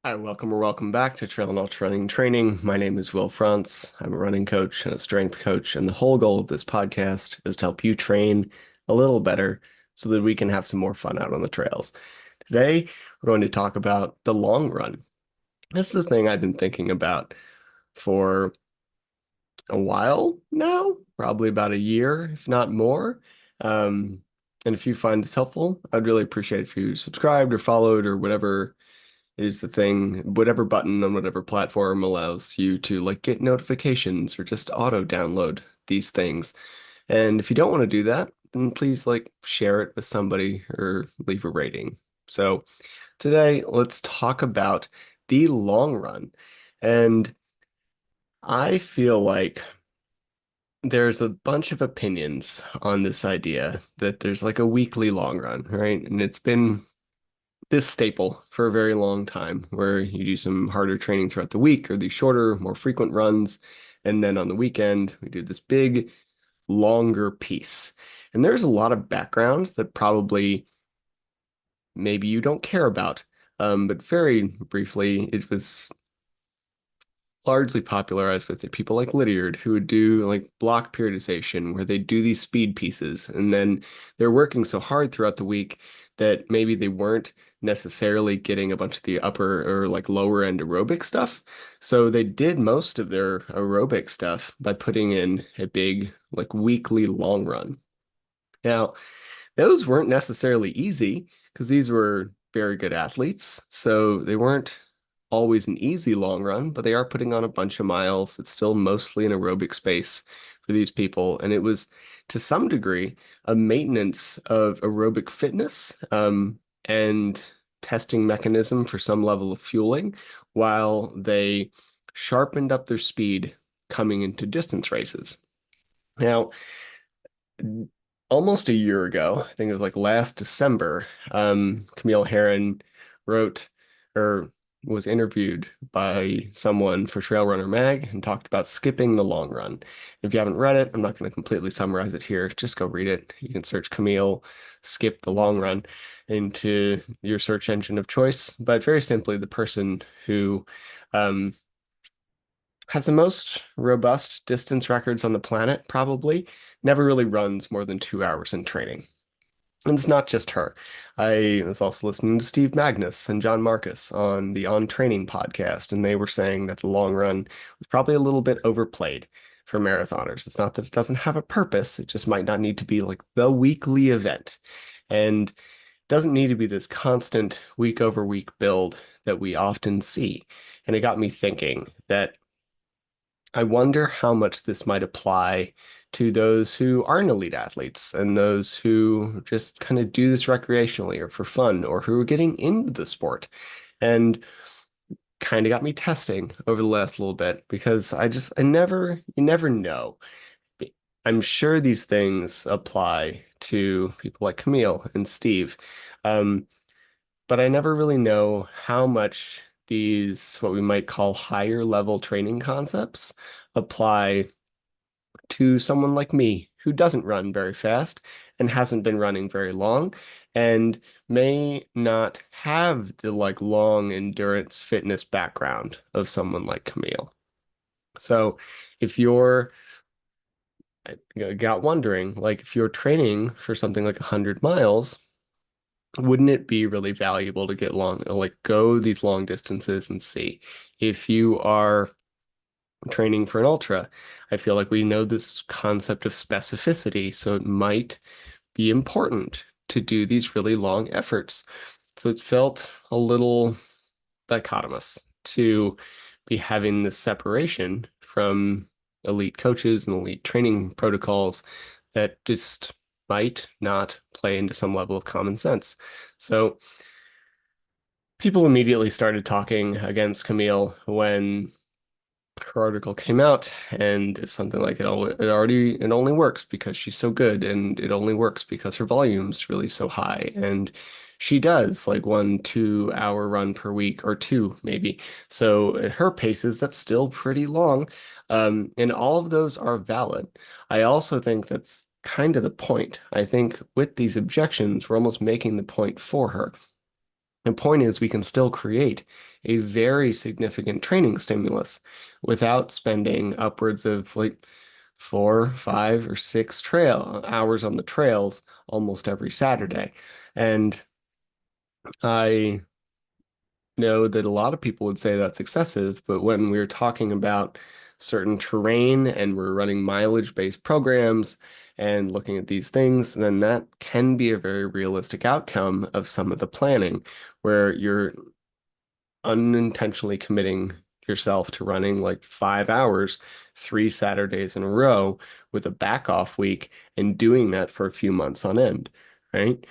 Hi, welcome or welcome back to Trail and Ultra Running Training. My name is Will France. I'm a running coach and a strength coach, and the whole goal of this podcast is to help you train a little better so that we can have some more fun out on the trails. Today, we're going to talk about the long run. This is the thing I've been thinking about for a while now, probably about a year, if not more. Um, and if you find this helpful, I'd really appreciate if you subscribed or followed or whatever is the thing, whatever button on whatever platform allows you to like get notifications or just auto download these things. And if you don't want to do that, then please like share it with somebody or leave a rating. So today, let's talk about the long run. And I feel like there's a bunch of opinions on this idea that there's like a weekly long run, right? And it's been this staple for a very long time where you do some harder training throughout the week or these shorter, more frequent runs. And then on the weekend, we do this big, longer piece. And there's a lot of background that probably maybe you don't care about. But very briefly, it was largely popularized with people like Lydiard, who would do like block periodization, where they do these speed pieces, and then they're working so hard throughout the week that maybe they weren't necessarily getting a bunch of the upper or like lower end aerobic stuff. So they did most of their aerobic stuff by putting in a big like weekly long run. Now, those weren't necessarily easy because these were very good athletes. So they weren't always an easy long run, but they are putting on a bunch of miles. It's still mostly an aerobic space for these people. And it was to some degree a maintenance of aerobic fitness and testing mechanism for some level of fueling while they sharpened up their speed coming into distance races. Now, almost a year ago, I think it was like last December, Camille Herron wrote or was interviewed by someone for Trail Runner Mag and talked about skipping the long run. If you haven't read it, I'm not going to completely summarize it here. Just go read it. You can search Camille skip the long run into your search engine of choice. But very simply, the person who um, has the most robust distance records on the planet, probably, never really runs more than 2 hours in training. And it's not just her. I was also listening to Steve Magnus and John Marcus on the On Training podcast, and they were saying that the long run was probably a little bit overplayed for marathoners. It's not that it doesn't have a purpose, it just might not need to be like the weekly event. And doesn't need to be this constant week over week build that we often see. And it got me thinking that I wonder how much this might apply to those who aren't elite athletes and those who just kind of do this recreationally or for fun or who are getting into the sport. And kind of got me testing over the last little bit because you never know. I'm sure these things apply to people like Camille and Steve. Um, but I never really know how much these, what we might call higher level training concepts, apply to someone like me who doesn't run very fast and hasn't been running very long and may not have the like long endurance fitness background of someone like Camille. So if you're got wondering, like if you're training for something like 100 miles, wouldn't it be really valuable to get long, like go these long distances and see if you are training for an ultra? I feel like we know this concept of specificity, so it might be important to do these really long efforts. So it felt a little dichotomous to be having this separation from elite coaches and elite training protocols that just might not play into some level of common sense. So people immediately started talking against Camille when her article came out, and something like it only works because she's so good, and it only works because her volume's really so high, and she does like 1 2 hour run per week or two maybe. So at her paces, that's still pretty long, and all of those are valid. I also think that's kind of the point. I think with these objections, we're almost making the point for her. The point is, we can still create a very significant training stimulus without spending upwards of like 4, 5, or 6 trail hours on the trails almost every Saturday. And I know that a lot of people would say that's excessive, but when we're talking about certain terrain and we're running mileage-based programs and looking at these things, then that can be a very realistic outcome of some of the planning where you're unintentionally committing yourself to running like 5 hours, 3 Saturdays in a row with a back off week and doing that for a few months on end, right?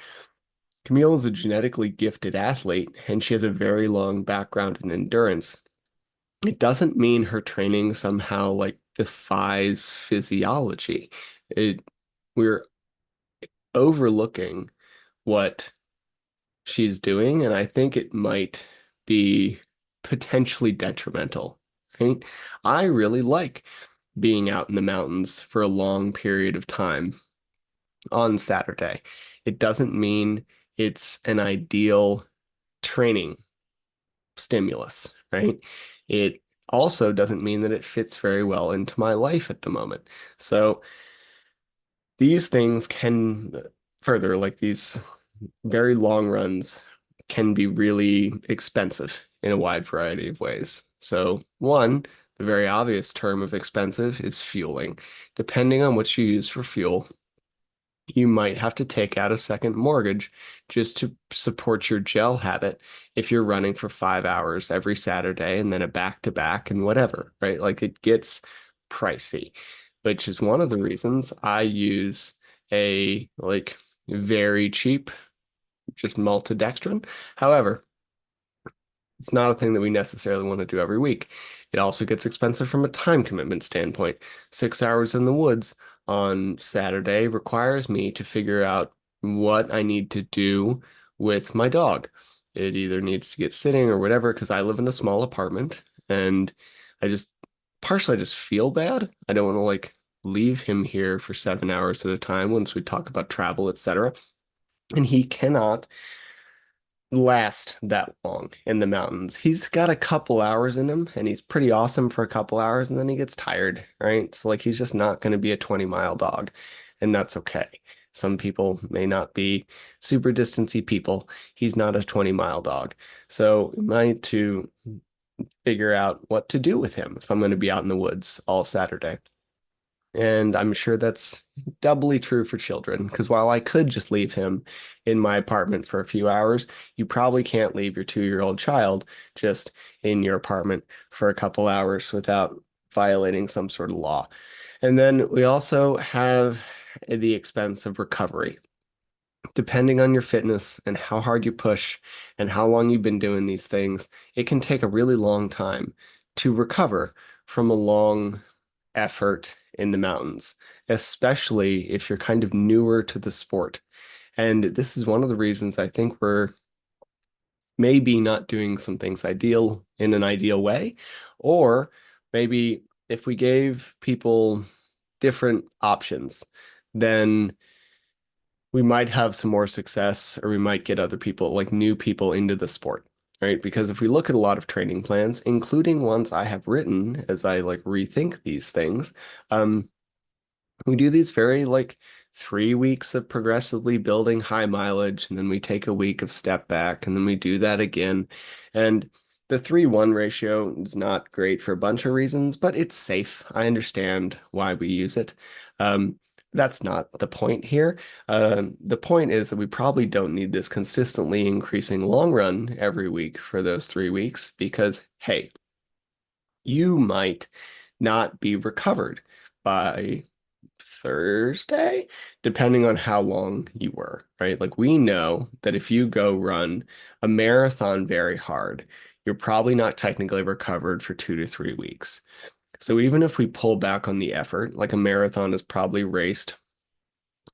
Camille is a genetically gifted athlete and she has a very long background in endurance. It doesn't mean her training somehow like defies physiology. It we're overlooking what she's doing, and I think it might be potentially detrimental, right? I really like being out in the mountains for a long period of time on Saturday. It doesn't mean it's an ideal training stimulus, right? It also doesn't mean that it fits very well into my life at the moment. So these things can further, like these very long runs can be really expensive in a wide variety of ways. So one, the very obvious term of expensive is fueling. Depending on what you use for fuel, you might have to take out a second mortgage just to support your gel habit if you're running for 5 hours every Saturday and then a back to back and whatever, right? Like it gets pricey, which is one of the reasons I use a like very cheap, just maltodextrin. However, it's not a thing that we necessarily want to do every week. It also gets expensive from a time commitment standpoint. 6 hours in the woods on Saturday requires me to figure out what I need to do with my dog. It either needs to get sitting or whatever, because I live in a small apartment and I just partially I just feel bad. I don't want to like leave him here for 7 hours at a time once we talk about travel, etc. And he cannot last that long in the mountains. He's got a couple hours in him and he's pretty awesome for a couple hours and then he gets tired, right? So like he's just not going to be a 20-mile dog and that's okay. Some people may not be super distancy people. He's not a 20-mile dog. So I need to figure out what to do with him if I'm going to be out in the woods all Saturday. And I'm sure that's doubly true for children, because while I could just leave him in my apartment for a few hours, you probably can't leave your 2-year-old child just in your apartment for a couple hours without violating some sort of law. And then we also have the expense of recovery. Depending on your fitness and how hard you push and how long you've been doing these things, it can take a really long time to recover from a long effort in the mountains, especially if you're kind of newer to the sport. And this is one of the reasons I think we're maybe not doing some things ideal in an ideal way, or maybe if we gave people different options, then we might have some more success or we might get other people, like new people into the sport, right? Because if we look at a lot of training plans, including ones I have written as I like rethink these things, we do these very like 3 weeks of progressively building high mileage, and then we take a week of step back, and then we do that again. And the 3-1 ratio is not great for a bunch of reasons, but it's safe. I understand why we use it. That's not the point here. The point is that we probably don't need this consistently increasing long run every week for those 3 weeks because, hey, you might not be recovered by Thursday, depending on how long you were, right? Like we know that if you go run a marathon very hard, you're probably not technically recovered for 2 to 3 weeks. So even if we pull back on the effort, like a marathon is probably raced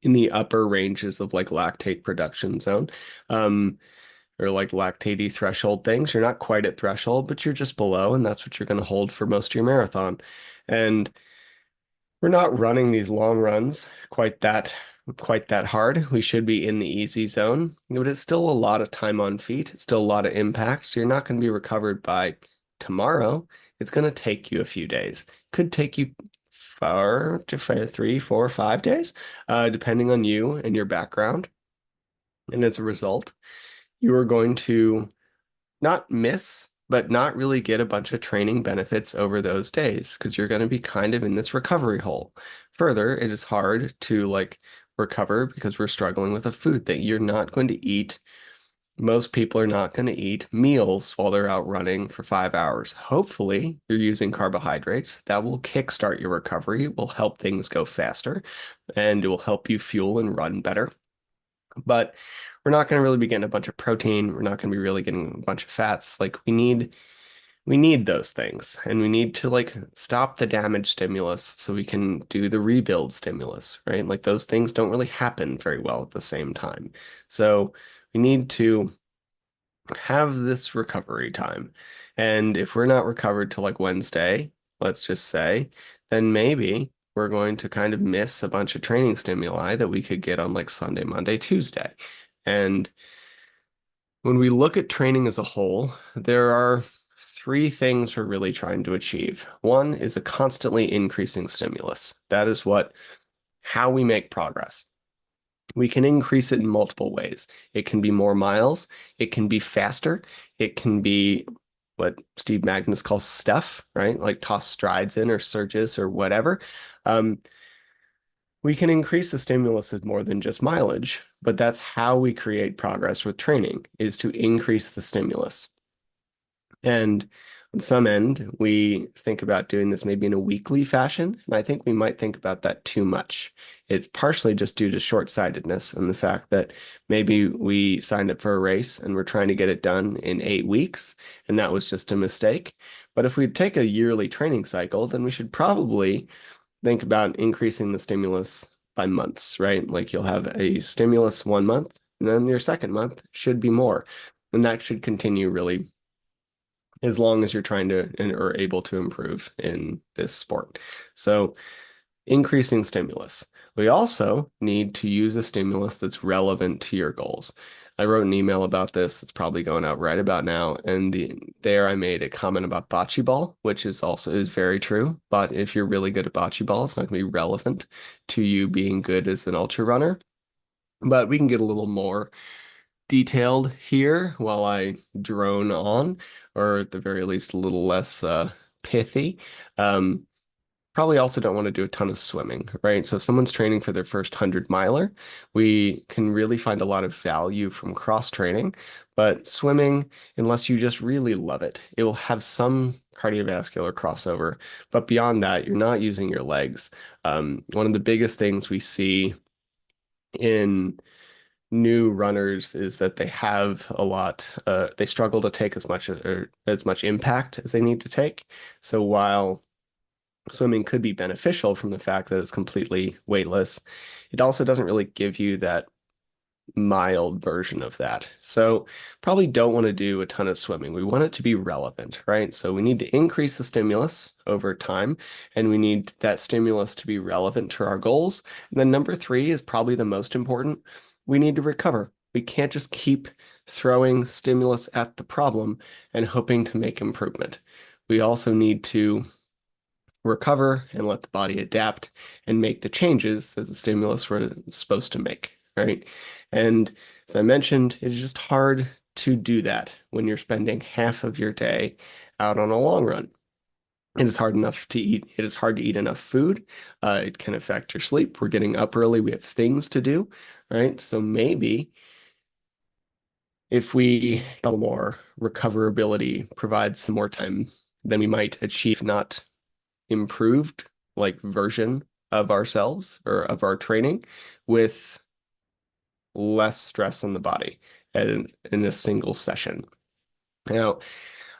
in the upper ranges of like lactate production zone, or like lactate threshold things. You're not quite at threshold, but you're just below, and that's what you're going to hold for most of your marathon. And we're not running these long runs quite that quite that hard. We should be in the easy zone, but it's still a lot of time on feet. It's still a lot of impact. So you're not going to be recovered by tomorrow. It's going to take you a few days. Could take you 3, 4, 5 days, depending on you and your background. And as a result, you are going to not miss, but not really get a bunch of training benefits over those days because you're going to be kind of in this recovery hole. Further, it is hard to like recover because we're struggling with a food thing. You're not going to eat. Most people are not going to eat meals while they're out running for 5 hours. Hopefully, you're using carbohydrates. That will kickstart your recovery, will help things go faster, and it will help you fuel and run better. But we're not going to really be getting a bunch of protein. We're not going to be really getting a bunch of fats. Like we need those things, and we need to like stop the damage stimulus so we can do the rebuild stimulus, right? Like those things don't really happen very well at the same time. So we need to have this recovery time. And if we're not recovered till like Wednesday, let's just say, then maybe we're going to kind of miss a bunch of training stimuli that we could get on like Sunday, Monday, Tuesday. And when we look at training as a whole, there are three things we're really trying to achieve. One is a constantly increasing stimulus. That is how we make progress. We can increase it in multiple ways. It can be more miles, it can be faster, it can be what Steve Magnus calls stuff, right? Like toss strides in or surges or whatever. Um, we can increase the stimulus as more than just mileage, but that's how we create progress with training, is to increase the stimulus. And on some end, we think about doing this maybe in a weekly fashion, and I think we might think about that too much. It's partially just due to short-sightedness and the fact that maybe we signed up for a race and we're trying to get it done in 8 weeks, and that was just a mistake. But if we take a yearly training cycle, then we should probably think about increasing the stimulus by months, right? Like you'll have a stimulus 1 month, and then your second month should be more. And that should continue really as long as you're trying to and are able to improve in this sport. So increasing stimulus. We also need to use a stimulus that's relevant to your goals. I wrote an email about this. It's probably going out right about now. And there I made a comment about bocce ball, which is very true. But if you're really good at bocce ball, it's not going to be relevant to you being good as an ultra runner. But we can get a little more detailed here while I drone on, or at the very least, a little less pithy. Um, Probably also don't want to do a ton of swimming, right? So if someone's training for their first 100 miler, we can really find a lot of value from cross training. But swimming, unless you just really love it, it will have some cardiovascular crossover. But beyond that, you're not using your legs. One of the biggest things we see in new runners is that they struggle to take as much impact as they need to take. So while swimming could be beneficial from the fact that it's completely weightless, it also doesn't really give you that mild version of that. So probably don't want to do a ton of swimming. We want it to be relevant, right? So we need to increase the stimulus over time, and we need that stimulus to be relevant to our goals. And then number three is probably the most important. We need to recover. We can't just keep throwing stimulus at the problem and hoping to make improvement. We also need to recover and let the body adapt and make the changes that the stimulus was supposed to make, right? And as I mentioned, it is just hard to do that when you're spending half of your day out on a long run. It is hard enough to eat. It is hard to eat enough food. It can affect your sleep. We're getting up early. We have things to do, right? So maybe if we a little more recoverability, provide some more time, then we might achieve not improved like version of ourselves or of our training with less stress on the body in a single session. Now,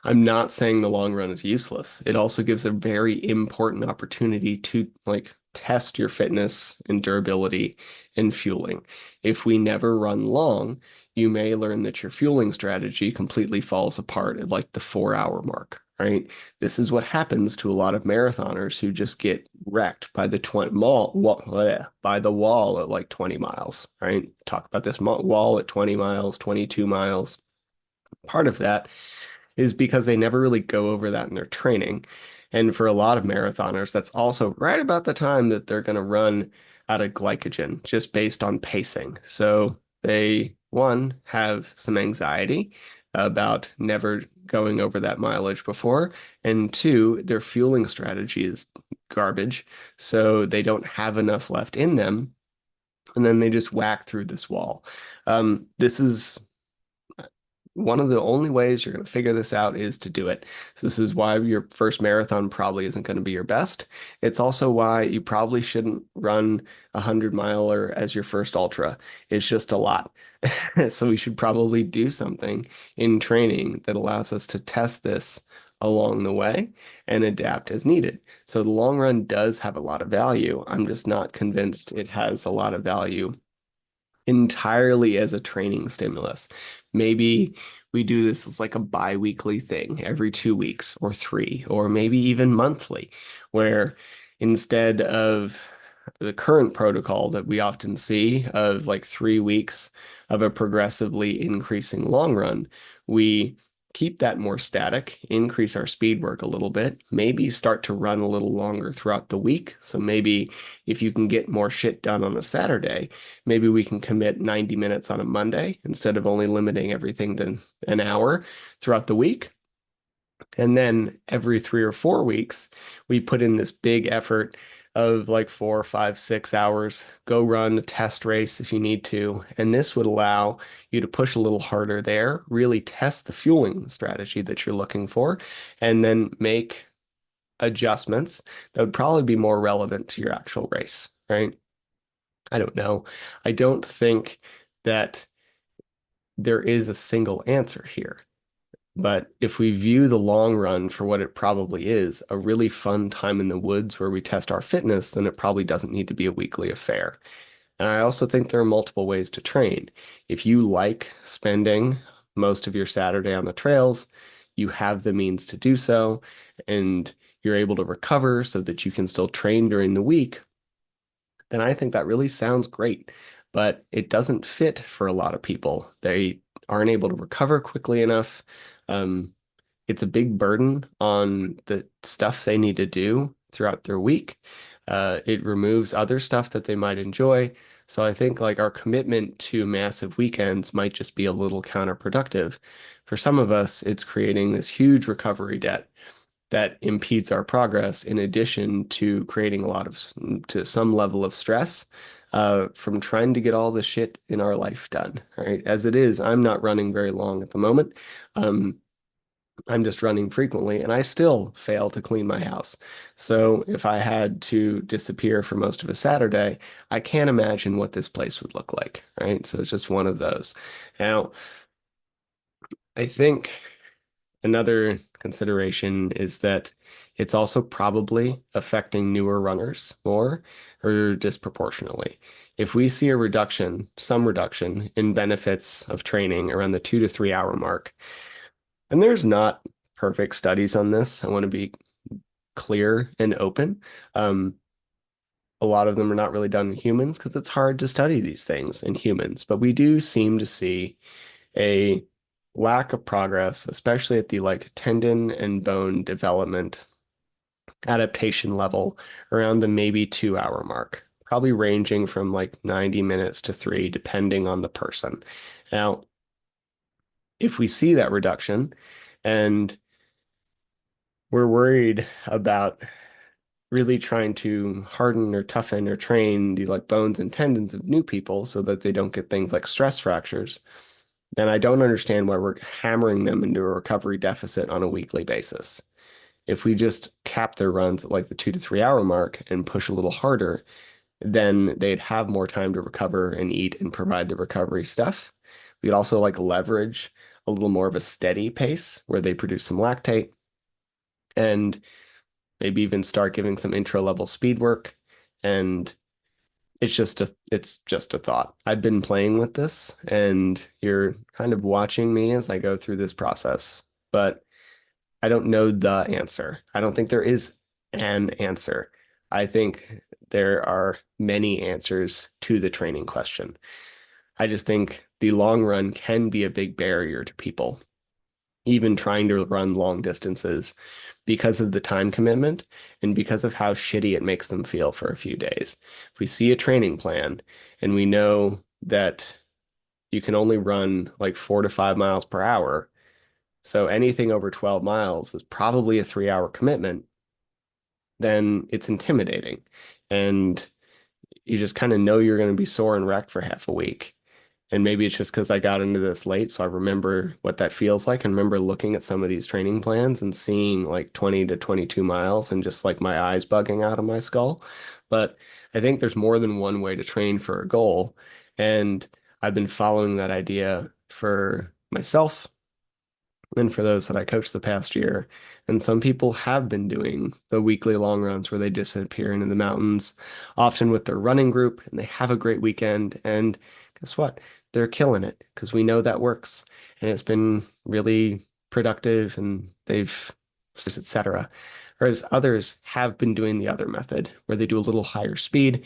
I'm not saying the long run is useless. It also gives a very important opportunity to like test your fitness and durability and fueling. If we never run long, you may learn that your fueling strategy completely falls apart at like the 4 hour mark, right? This is what happens to a lot of marathoners who just get wrecked by the 20 by the wall at like 20 miles, right? Talk about this wall at 20 miles, 22 miles. Part of that is because they never really go over that in their training. And for a lot of marathoners, that's also right about the time that they're going to run out of glycogen just based on pacing. So they, one, have some anxiety about never going over that mileage before. And two, their fueling strategy is garbage. So they don't have enough left in them. And then they just whack through this wall. This is one of the only ways you're going to figure this out is to do it. So this is why your first marathon probably isn't going to be your best. It's also why you probably shouldn't run a 100 miler as your first ultra. It's just a lot. So we should probably do something in training that allows us to test this along the way and adapt as needed. So the long run does have a lot of value. I'm just not convinced it has a lot of value entirely as a training stimulus. Maybe we do this as like a bi-weekly thing every 2 weeks or three, or maybe even monthly, where instead of the current protocol that we often see of like 3 weeks of a progressively increasing long run, we keep that more static, increase our speed work a little bit, maybe start to run a little longer throughout the week. So maybe if you can get more shit done on a Saturday, maybe we can commit 90 minutes on a Monday instead of only limiting everything to an hour throughout the week. And then every 3 or 4 weeks, we put in this big effort of like 4, 5, 6 hours, go run a test race if you need to. And this would allow you to push a little harder there, really test the fueling strategy that you're looking for, and then make adjustments that would probably be more relevant to your actual race, right? I don't know. I don't think that there is a single answer here. But if we view the long run for what it probably is, a really fun time in the woods where we test our fitness, then it probably doesn't need to be a weekly affair. And I also think there are multiple ways to train. If you like spending most of your Saturday on the trails, you have the means to do so, and you're able to recover so that you can still train during the week, then I think that really sounds great. But it doesn't fit for a lot of people. They aren't able to recover quickly enough. Um, it's a big burden on the stuff they need to do throughout their week. It removes other stuff that they might enjoy. So I think like our commitment to massive weekends might just be a little counterproductive. For some of us, it's creating this huge recovery debt that impedes our progress in addition to creating a lot of to some level of stress from trying to get all the shit in our life done, right? As it is, I'm not running very long at the moment. Um, I'm just running frequently and I still fail to clean my house. So if I had to disappear for most of a Saturday, I can't imagine what this place would look like, right? So it's just one of those. Now, I think another consideration is that it's also probably affecting newer runners more or disproportionately. If we see a reduction, some reduction in benefits of training around the 2 to 3 hour mark, and there's not perfect studies on this, I want to be clear and open. Um, a lot of them are not really done in humans because it's hard to study these things in humans, but we do seem to see a lack of progress, especially at the like tendon and bone development adaptation level around the maybe 2 hour mark, probably ranging from like 90 minutes to three, depending on the person. Now, if we see that reduction and we're worried about really trying to harden or toughen or train the like bones and tendons of new people so that they don't get things like stress fractures, then I don't understand why we're hammering them into a recovery deficit on a weekly basis. If we just cap their runs at like the 2 to 3 hour mark and push a little harder, then they'd have more time to recover and eat and provide the recovery stuff. We could also like leverage a little more of a steady pace where they produce some lactate and maybe even start giving some intro level speed work and it's just a thought. I've been playing with this and you're kind of watching me as I go through this process, but I don't know the answer. I don't think there is an answer. I think there are many answers to the training question. I just think the long run can be a big barrier to people, even trying to run long distances because of the time commitment and because of how shitty it makes them feel for a few days. If we see a training plan and we know that you can only run like 4 to 5 miles per hour, so anything over 12 miles is probably a 3 hour commitment, then it's intimidating. And you just kind of know you're going to be sore and wrecked for half a week. And maybe it's just because I got into this late, so I remember what that feels like. And remember looking at some of these training plans and seeing like 20 to 22 miles and just like my eyes bugging out of my skull. But I think there's more than one way to train for a goal. And I've been following that idea for myself and for those that I coached the past year. And some people have been doing the weekly long runs where they disappear into the mountains, often with their running group, and they have a great weekend. And guess what? They're killing it because we know that works. And it's been really productive and they've, etc. Whereas others have been doing the other method where they do a little higher speed.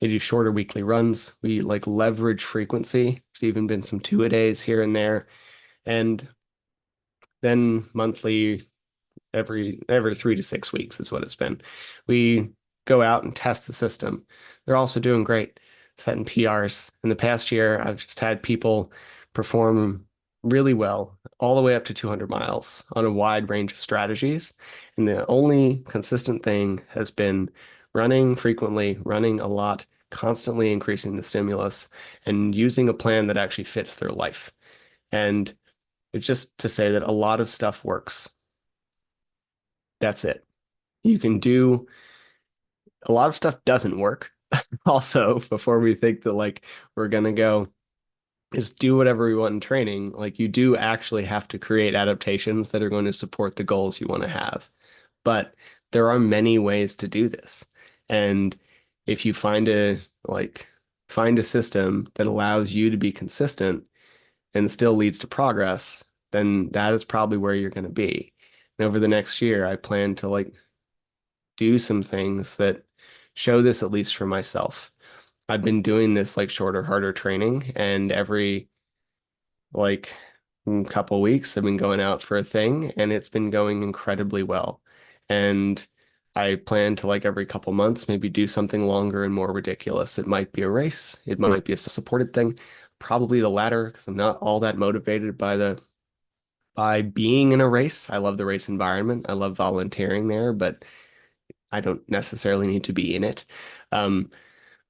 They do shorter weekly runs. We like leverage frequency. There's even been some two-a-days here and there. And then monthly, every 3 to 6 weeks is what it's been. We go out and test the system. They're also doing great, setting PRs. In the past year, I've just had people perform really well, all the way up to 200 miles on a wide range of strategies. And the only consistent thing has been running frequently, running a lot, constantly increasing the stimulus, and using a plan that actually fits their life. And it's just to say that a lot of stuff works. That's it. You can do a lot of stuff doesn't work. Also, before we think that like we're gonna go just do whatever we want in training, like you do actually have to create adaptations that are going to support the goals you want to have. But there are many ways to do this. And if you find a system that allows you to be consistent and still leads to progress, then that is probably where you're going to be. And over the next year, I plan to like do some things that show this at least for myself. I've been doing this like shorter, harder training, and every like couple weeks I've been going out for a thing, and it's been going incredibly well. And I plan to like every couple months maybe do something longer and more ridiculous. It might be a race, it might be a supported thing, probably the latter because I'm not all that motivated by being in a race. I love the race environment. I love volunteering there, but I don't necessarily need to be in it. Um,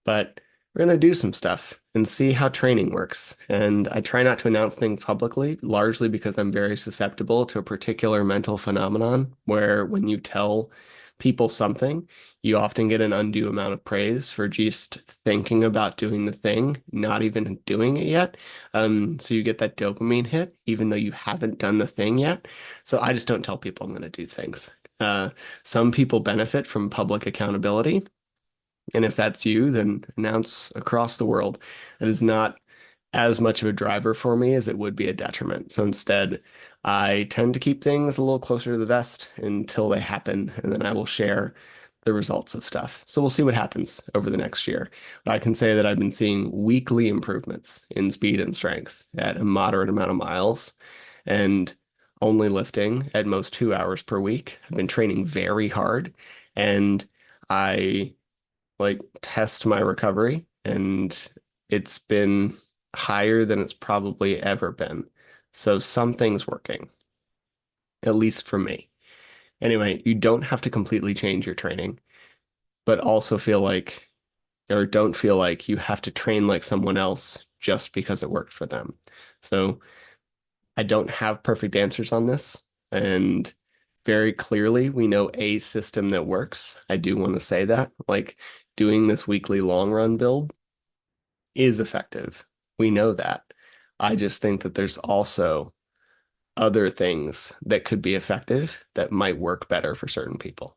but we're going to do some stuff and see how training works. And I try not to announce things publicly, largely because I'm very susceptible to a particular mental phenomenon where when you tell people something, you often get an undue amount of praise for just thinking about doing the thing, not even doing it yet. So you get that dopamine hit, even though you haven't done the thing yet. So I just don't tell people I'm going to do things. Some people benefit from public accountability. And if that's you, then announce across the world. It is not as much of a driver for me as it would be a detriment. So instead, I tend to keep things a little closer to the vest until they happen, and then I will share the results of stuff. So we'll see what happens over the next year. But I can say that I've been seeing weekly improvements in speed and strength at a moderate amount of miles and only lifting at most 2 hours per week. I've been training very hard and I like test my recovery and it's been higher than it's probably ever been. So something's working, at least for me. Anyway, you don't have to completely change your training, but also feel like, or don't feel like you have to train like someone else just because it worked for them. So I don't have perfect answers on this. And very clearly, we know a system that works. I do want to say that, like doing this weekly long run build is effective. We know that. I just think that there's also other things that could be effective that might work better for certain people.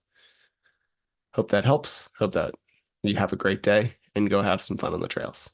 Hope that helps. Hope that you have a great day, and go have some fun on the trails.